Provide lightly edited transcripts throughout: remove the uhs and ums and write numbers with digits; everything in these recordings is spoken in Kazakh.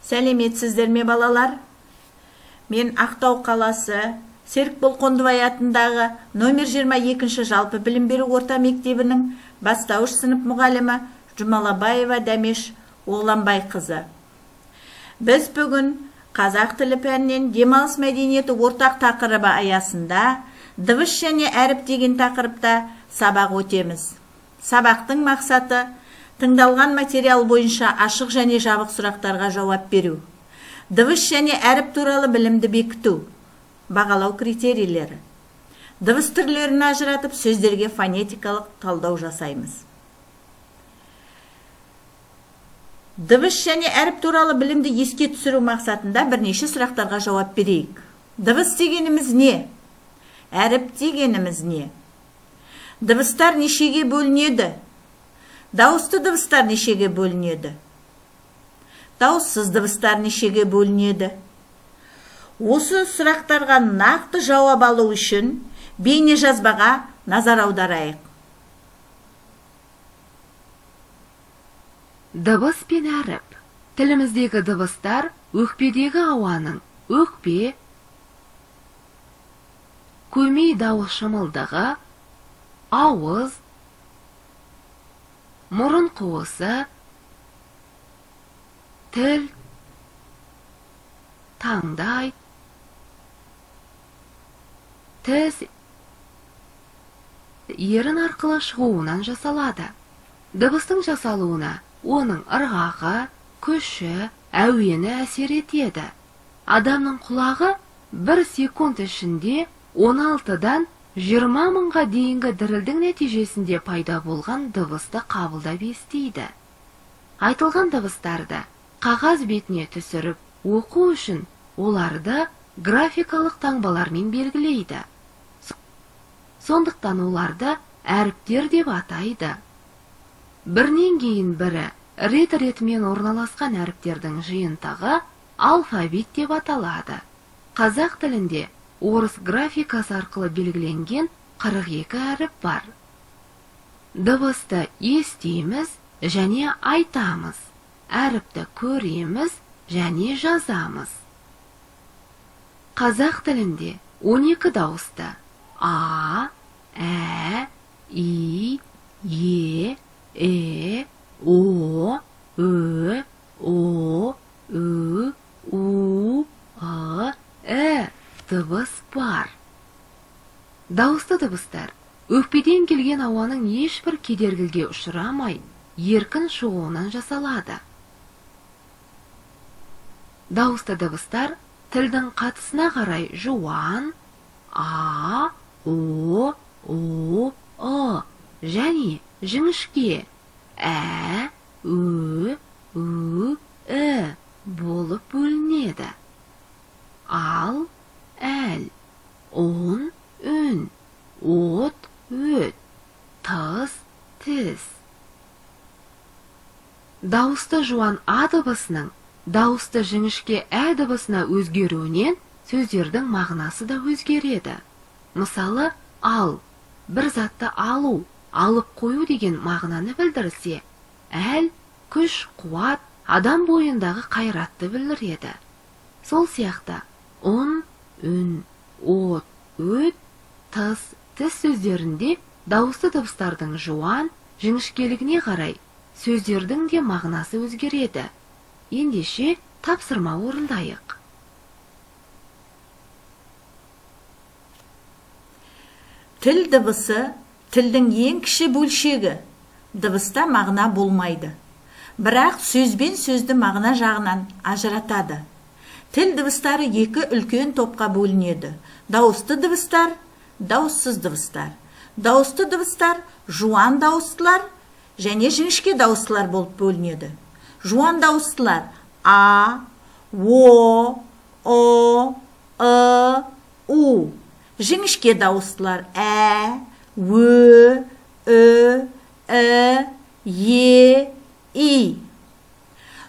Сәлеметсіздер ме балалар? Мен Ақтау қаласы Серікбол Қондыбай атындағы номер 22-ші жалпы білім беру орта мектебінің бастауыш сынып мұғалімі Жұмалабаева Дәмеш Оғланбай қызы. Біз бүгін қазақ тілі пәнінен демалыс мәдениеті ортақ тақырыбы аясында дыбыс және әріп деген тақырыпта сабақ өтеміз. Сабақтың мақсаты тыңдалған материал бойынша ашық және жабық сұрақтарға жауап беру. Дыбыс және әріп туралы білімді бекіту. Бағалау критерийлері. Дыбыс түрлерін ажыратып, сөздерге фонетикалық талдау жасаймыз. Дыбыс және әріп туралы білімді еске түсіру мақсатында бірнеше сұрақтарға жауап берейік. Дыбыс дегеніміз не? Әріп дегеніміз не? Дыбыстар нешеге бөлінеді? Дауысты дыбыстар нешеге бөлінеді? Дауыссыз дыбыстар нешеге бөлінеді? Осы сұрақтарға нақты жауап алу үшін бейне жазбаға назар аударайық. Дыбыс пен әріп. Тіліміздегі дыбыстар өкпедегі ауаның өкпе, көмей дауыс шымылдығы, ауыз, мұрын қуысы, тіл, таңдай, тіс, ерін арқылы шығуынан жасалады. Дыбыстың жасалуына оның ырғағы, күші, әуені әсер етеді. Адамның құлағы 1 секунд ішінде 16-дан 20 мыңға дейінгі дірілдің нәтижесінде пайда болған дыбысты қабылдап естиді. Айтылған дыбыстарды қағаз бетіне түсіріп оқу үшін оларды графикалық таңбалармен белгілейді. Сондықтан оларды әріптер деп атайды. Бірінен кейін бірі рет-ретімен орналасқан әріптердің жиынтығы алфавит деп аталады. Қазақ тілінде орыс графикасы арқылы белгіленген 42 әріп бар. Дыбысты естиміз және айтамыз. Әріпті көреміз және жазамыз. Қазақ тілінде 12 дауысты А, Ә, И, Е, О, Ö, О, Ү, У, Ә дыбыс бар. Дауысты дыбыстар өкпеден келген ауаның ешбір кедергіге ұшырамай, еркін шығуынан жасалады. Дауысты дыбыстар тілдің қатысына қарай жуан, А, О, және жіңішке Ә, Ү, болып бөлінеді. Ал, әл, он, үн, от, өт, тыс, тіс. Дауысты жуан А дыбысының дауысты жіңішке Ә дыбысына өзгеруінен сөздердің мағынасы да өзгереді. Мысалы, ал, бір затты алу, алып қою деген мағынаны білдірсе, әл, күш, қуат, адам бойындағы қайратты білдіреді. Сол сияқты, он, үн, от, өт, тыс, тіс сөздерінде дауысты дыбыстардың жуан, жіңішкелігіне қарай сөздердің де мағынасы өзгереді. Ендеше тапсырма орындайық. Тіл дыбысы тілдің ең кіші бөлшегі. Дыбыста мағына болмайды. Бірақ сөзбен сөзді мағына жағынан ажыратады. Тіл дыбыстары 2 үлкен топқа бөлінеді. Дауысты дыбыстар, дауыссыз дыбыстар. Дауысты дыбыстар жуан дауыстылар және жіңішке дауыстылар болып бөлінеді. Жуан дауыстылар А, О, У. Жіңішке дауыстылар Ә, Ө, Е, И.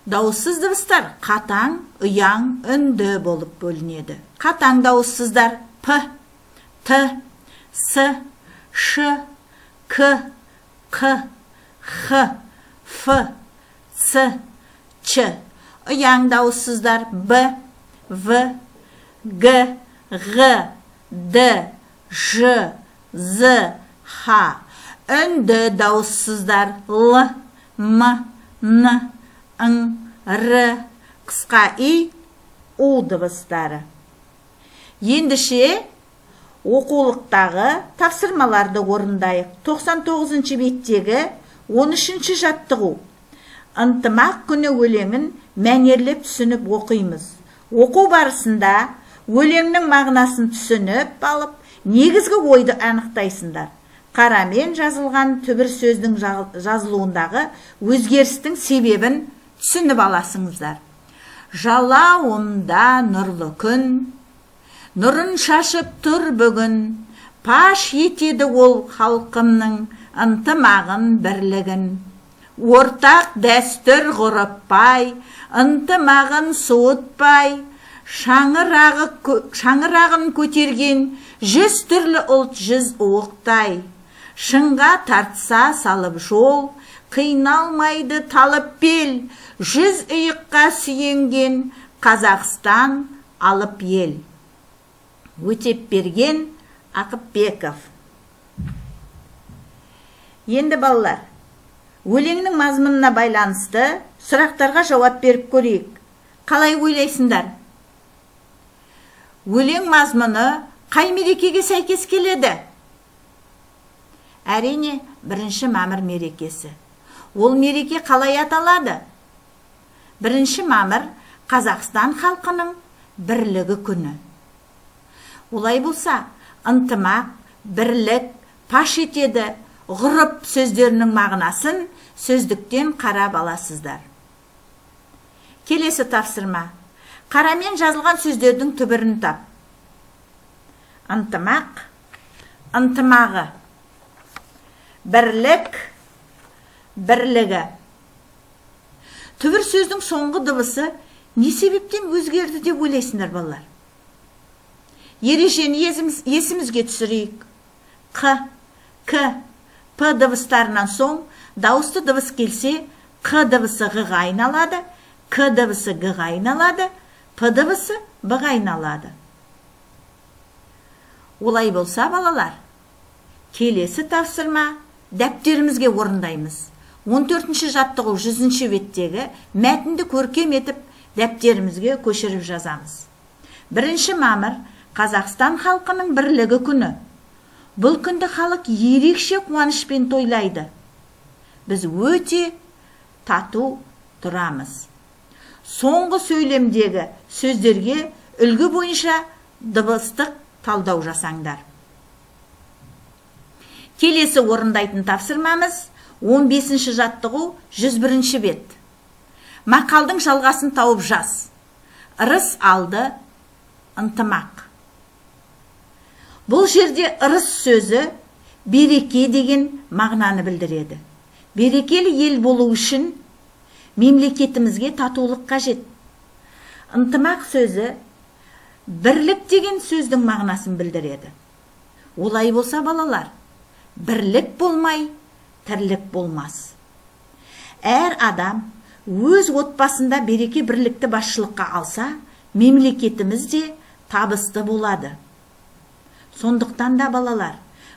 Дауыссыз дыбыстар қатаң, ұяң, үнді болып бөлінеді. Қатаң дауыссыздар П, Т, С, Ш, К, Х, Ф, С, Ч. ұяң дауыссыздар Б, В, Г, Ғ, Д, Ж, З, Х. Үнді дауыссыздар Л, М, Н, Ң, Р, қысқа И, У дыбыстары. Ендіше оқулықтағы тапсырмаларды орындайық. 99-ші беттегі 13-ші жаттығу. Ынтымақ күні өлеңін мәнерлеп түсініп оқимыз. Оқу барысында өлеңнің мағынасын түсініп алып, негізгі ойды анықтайсыңдар. Қарамен жазылған түбір сөздің жазылуындағы өзгерістің себебін түсініп аласыңыздар. Жалауымда нұрлы күн, нұрын шашып тұр бүгін, паш етеді ол халқымның ынтымағын бірлігін. Ортақ дәстүр ғұрыппай, ынтымағын суытпай, шаңырағын көтерген 100 түрлі ұлт 100 уықтай. Шыңға тартса салып жол, қиналмайды талып бел, 100 иыққа сүйенген Қазақстан алып ел. Өтепберген Ақыпбеков. Енді балалар, өлеңнің мазмұнына байланысты сұрақтарға жауап беріп көрейік. Қалай ойлайсыңдар? Өлең мазмұны қай мерекеге сәйкес келеді? Әрине, 1 мамыр мерекесі. Ол мереке қалай аталады? 1 мамыр Қазақстан халқының бірлігі күні. Олай болса, ынтымақ, бірлік, паш етеді, ғұрып сөздерінің мағынасын сөздіктен қарап аласыздар. Келесі тапсырма. Қарамен жазылған сөздердің түбірін тап. Ынтымақ, ынтымағы. Бірлік, бірлігі. Түбір сөздің соңғы дыбысы не себептен өзгерді деп ойлайсыңдар балалар? Ережені есімізге түсірейік. Қ, К, П дыбыстарынан соң дауысты дыбыс келсе, Қ дыбысы Ғ-ға айналады, К дыбысы Г-ға айналады, П дыбысы Б-ға айналады. Олай болса, балалар, келесі тапсырма дәптерімізге орындаймыз. 14-ші жаттығу 100-ші беттегі мәтінді көркем етіп дәптерімізге көшіріп жазамыз. 1 мамыр Қазақстан халқының бірлігі күні. Бұл күнді халық ерекше қуанышпен тойлайды. Біз өте тату тұрамыз. Соңғы сөйлемдегі сөздерге үлгі бойынша дыбыстық талдау жасаңдар. Келесі орындайтын тапсырмамыз 15-ші жаттығу 101-ші бет. Мақалдың жалғасын тауып жаз. Ырыс алды, ынтымақ. Бұл жерде ырыс сөзі береке деген мағынаны білдіреді. Берекелі ел болу үшін мемлекетімізге татулық қажет. Ынтымақ сөзі бірлік деген сөздің мағынасын білдіреді. Олай болса, балалар, бірлік болмай, тірлік болмас. Әр адам өз отбасында береке бірлікті басшылыққа алса, мемлекетіміз де табысты болады. Сондықтан да, балалар,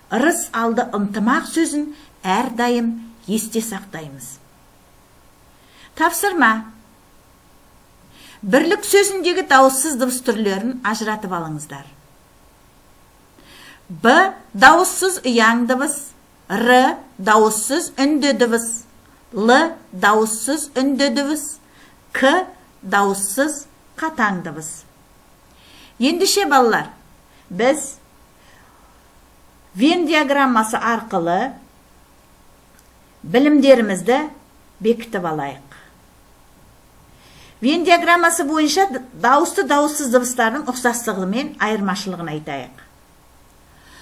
ырыс алды ынтымақ сөзін әрдайым есте сақтаймыз. Тапсырма. Бірлік сөзіндегі дауыссыз дыбыс түрлерін ажыратып алыңыздар. Б дауыссыз ұяң дыбыс, Р дауыссыз үнді дыбыс, Л дауыссыз үнді дыбыс, К дауыссыз қатаң дыбыс. Ендіше, балалар, біз Вен диаграммасы арқылы білімдерімізді бекітіп алайық. Вен диаграммасы бойынша дауысты дауыссыз дыбыстардың ұқсастығы мен айырмашылығын айтайық.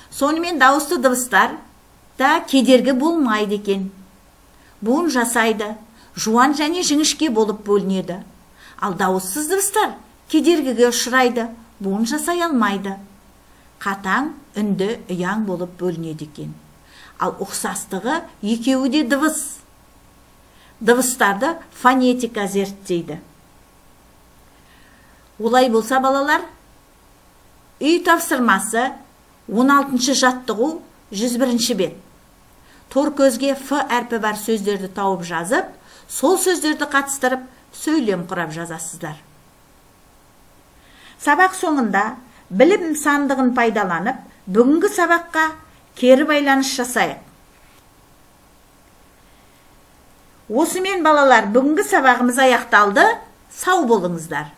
Сонымен дауысты дыбыстар да кедергі болмайды екен. Буын жасайды, жуан және жіңішке болып бөлінеді. Ал дауыссыз дыбыстар кедергіге ұшырайды, буын жасай алмайды. Қатаң, үнді, ұяң болып бөлінеді екен. Ал ұқсастығы екеуі де дыбыс. Дыбыстарды фонетика зерттейді. Олай болса балалар, үй тапсырмасы 16-шы жаттығу 101-ші бет. Тор көзге Ф әрпі бар сөздерді тауып жазып, сол сөздерді қатыстырып, сөйлем құрап жазасыздар. Сабақ соңында білім сандығын пайдаланып, бүгінгі сабаққа кері байланыс жасайық. Осымен балалар, бүгінгі сабағымыз аяқталды. Сау болыңыздар.